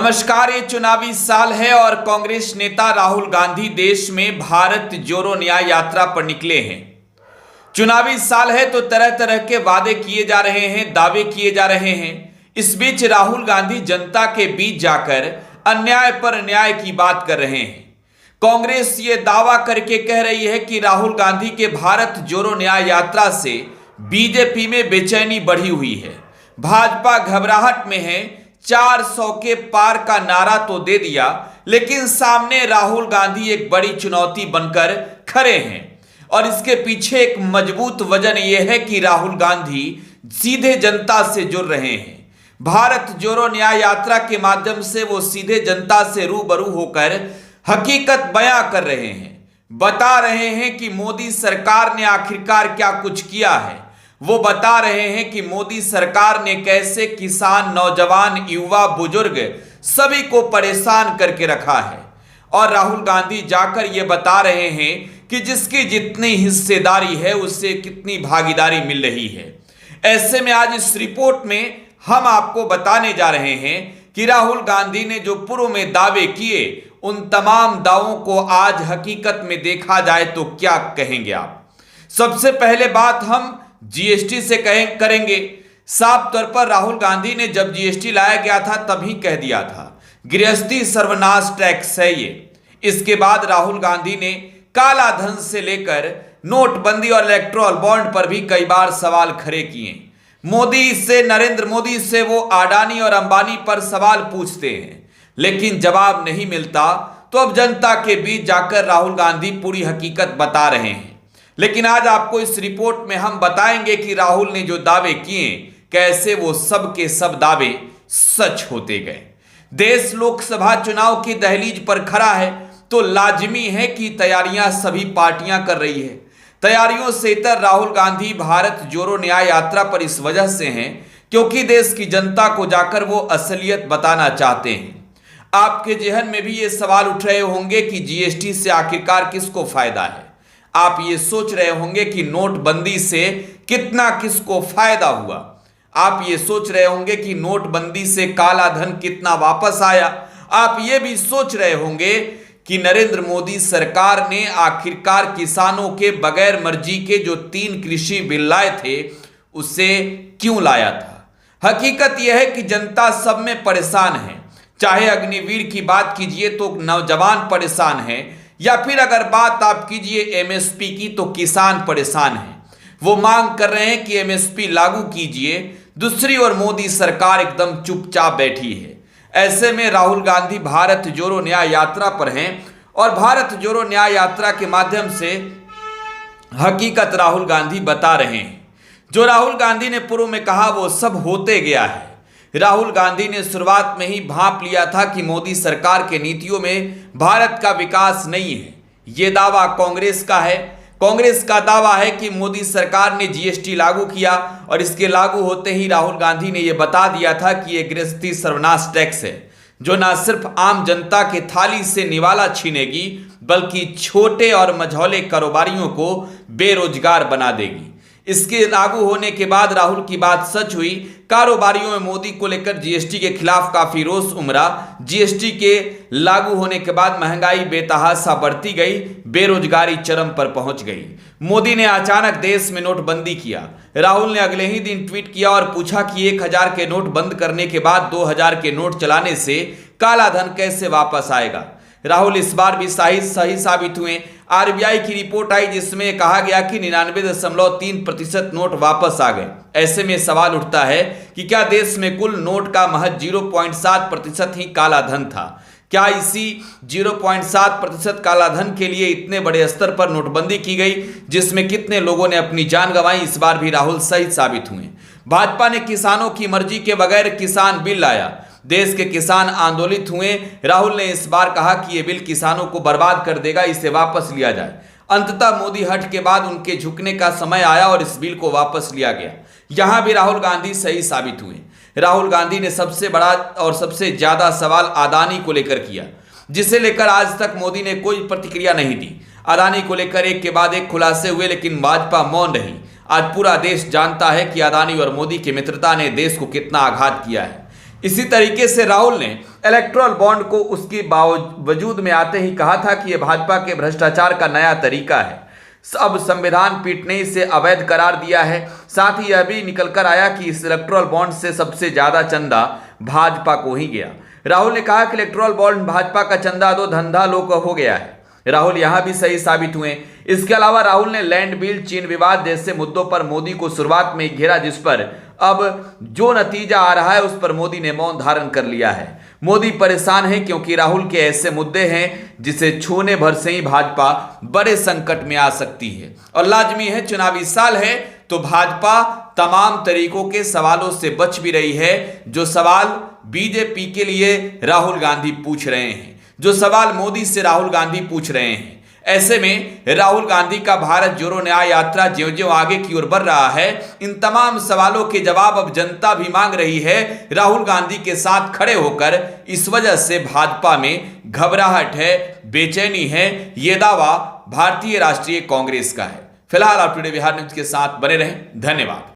नमस्कार। ये चुनावी साल है और कांग्रेस नेता राहुल गांधी देश में भारत जोड़ो न्याय यात्रा पर निकले हैं। चुनावी साल है तो तरह तरह के वादे किए जा रहे हैं, दावे किए जा रहे हैं। इस बीच राहुल गांधी जनता के बीच जाकर अन्याय पर न्याय की बात कर रहे हैं। कांग्रेस ये दावा करके कह रही है कि राहुल गांधी के भारत जोड़ो न्याय यात्रा से बीजेपी में बेचैनी बढ़ी हुई है। भाजपा घबराहट में है। 400 के पार का नारा तो दे दिया, लेकिन सामने राहुल गांधी एक बड़ी चुनौती बनकर खड़े हैं और इसके पीछे एक मजबूत वजन यह है कि राहुल गांधी सीधे जनता से जुड़ रहे हैं। भारत जोड़ो न्याय यात्रा के माध्यम से वो सीधे जनता से रूबरू होकर हकीकत बयां कर रहे हैं, बता रहे हैं कि मोदी सरकार ने आखिरकार क्या कुछ किया है। वो बता रहे हैं कि मोदी सरकार ने कैसे किसान, नौजवान, युवा, बुजुर्ग सभी को परेशान करके रखा है। और राहुल गांधी जाकर ये बता रहे हैं कि जिसकी जितनी हिस्सेदारी है उससे कितनी भागीदारी मिल रही है। ऐसे में आज इस रिपोर्ट में हम आपको बताने जा रहे हैं कि राहुल गांधी ने जो पूर्व में दावे किए उन तमाम दावों को आज हकीकत में देखा जाए तो क्या कहेंगे आप। सबसे पहले बात हम जीएसटी से करेंगे। साफ तौर पर राहुल गांधी ने जब जीएसटी लाया गया था तभी कह दिया था गृहस्थी सर्वनाश टैक्स है ये। इसके बाद राहुल गांधी ने काला धन से लेकर नोटबंदी और इलेक्ट्रोल बॉन्ड पर भी कई बार सवाल खड़े किए। मोदी से, नरेंद्र मोदी से वो अडानी और अंबानी पर सवाल पूछते हैं, लेकिन जवाब नहीं मिलता। तो अब जनता के बीच जाकर राहुल गांधी पूरी हकीकत बता रहे हैं। लेकिन आज आपको इस रिपोर्ट में हम बताएंगे कि राहुल ने जो दावे किए कैसे वो सब के सब दावे सच होते गए। देश लोकसभा चुनाव की दहलीज पर खड़ा है तो लाजिमी है कि तैयारियां सभी पार्टियां कर रही है। तैयारियों से इतर राहुल गांधी भारत जोड़ो न्याय यात्रा पर इस वजह से हैं क्योंकि देश की जनता को जाकर वो असलियत बताना चाहते हैं। आपके जहन में भी ये सवाल उठ रहे होंगे कि जीएसटी से आखिरकार किसको फायदा है। आप ये सोच रहे होंगे कि नोटबंदी से कितना किसको फायदा हुआ। आप ये सोच रहे होंगे कि नोटबंदी से काला धन कितना वापस आया। आप ये भी सोच रहे होंगे कि नरेंद्र मोदी सरकार ने आखिरकार किसानों के बगैर मर्जी के जो 3 कृषि बिल लाए थे उसे क्यों लाया था। हकीकत यह है कि जनता सब में परेशान है। चाहे अग्निवीर की बात कीजिए तो नौजवान परेशान है, या फिर अगर बात आप कीजिए एमएसपी की तो किसान परेशान है। वो मांग कर रहे हैं कि एमएसपी लागू कीजिए। दूसरी ओर मोदी सरकार एकदम चुपचाप बैठी है। ऐसे में राहुल गांधी भारत जोड़ो न्याय यात्रा पर हैं और भारत जोड़ो न्याय यात्रा के माध्यम से हकीकत राहुल गांधी बता रहे हैं। जो राहुल गांधी ने पूर्व में कहा वो सब होते गया है। राहुल गांधी ने शुरुआत में ही भांप लिया था कि मोदी सरकार के नीतियों में भारत का विकास नहीं है। ये दावा कांग्रेस का है। कांग्रेस का दावा है कि मोदी सरकार ने जीएसटी लागू किया और इसके लागू होते ही राहुल गांधी ने यह बता दिया था कि यह गृहस्थी सर्वनाश टैक्स है जो न सिर्फ आम जनता के थाली से निवाला छीनेगी बल्कि छोटे और मझौले कारोबारियों को बेरोजगार बना देगी। इसके लागू होने के बाद राहुल की बात सच हुई। कारोबारियों में मोदी को लेकर जीएसटी के खिलाफ काफी रोष उमड़ा। जीएसटी के लागू होने के बाद महंगाई बेतहाशा बढ़ती गई, बेरोजगारी चरम पर पहुंच गई। मोदी ने अचानक देश में नोटबंदी किया। राहुल ने अगले ही दिन ट्वीट किया और पूछा कि 1000 के नोट बंद करने के बाद 2000 के नोट चलाने से काला धन कैसे वापस आएगा। राहुल इस बार भी सही साबित हुए। आरबीआई की रिपोर्ट आई जिसमें कहा गया कि 99.3% नोट वापस आ गए। ऐसे में सवाल उठता है कि क्या देश में कुल नोट का महज 0.7% ही काला धन था। क्या इसी 0.7% काला धन के लिए इतने बड़े स्तर पर नोटबंदी की गई जिसमें कितने लोगों ने अपनी जान गंवाई। इस बार भी राहुल सही साबित हुए। भाजपा ने किसानों की मर्जी के बगैर किसान बिल लाया। देश के किसान आंदोलित हुए। राहुल ने इस बार कहा कि यह बिल किसानों को बर्बाद कर देगा, इसे वापस लिया जाए। अंततः मोदी हट के बाद उनके झुकने का समय आया और इस बिल को वापस लिया गया। यहां भी राहुल गांधी सही साबित हुए। राहुल गांधी ने सबसे बड़ा और सबसे ज्यादा सवाल अडानी को लेकर किया, जिसे लेकर आज तक मोदी ने कोई प्रतिक्रिया नहीं दी। अडानी को लेकर एक के बाद एक खुलासे हुए, लेकिन भाजपा मौन रही। आज पूरा देश जानता है कि अडानी और मोदी की मित्रता ने देश को कितना आघात किया है। इसी तरीके से राहुल ने इलेक्टोरल बॉन्ड को उसकी वजूद में आते ही कहा था कि यह भाजपा के भ्रष्टाचार का नया तरीका है। अब संविधान पीठ ने इसे अवैध करार दिया है। साथ ही यह भी निकलकर आया कि इस इलेक्टोरल बॉन्ड से सबसे ज्यादा चंदा भाजपा को ही गया। राहुल ने कहा कि इलेक्टोरल बॉन्ड भाजपा का चंदा दो धंधा लोक हो गया है। राहुल यहां भी सही साबित हुए। इसके अलावा राहुल ने लैंड बिल, चीन विवाद जैसे मुद्दों पर मोदी को शुरुआत में घेरा, जिस पर अब जो नतीजा आ रहा है उस पर मोदी ने मौन धारण कर लिया है। मोदी परेशान है क्योंकि राहुल के ऐसे मुद्दे हैं जिसे छूने भर से ही भाजपा बड़े संकट में आ सकती है। और लाजमी है, चुनावी साल है तो भाजपा तमाम तरीकों के सवालों से बच भी रही है। जो सवाल बीजेपी के लिए राहुल गांधी पूछ रहे हैं, जो सवाल मोदी से राहुल गांधी पूछ रहे हैं, ऐसे में राहुल गांधी का भारत जोड़ो न्याय यात्रा ज्यों-ज्यों आगे की ओर बढ़ रहा है, इन तमाम सवालों के जवाब अब जनता भी मांग रही है राहुल गांधी के साथ खड़े होकर। इस वजह से भाजपा में घबराहट है, बेचैनी है। यह दावा भारतीय राष्ट्रीय कांग्रेस का है। फिलहाल आप टुडे बिहार न्यूज के साथ बने रहें। धन्यवाद।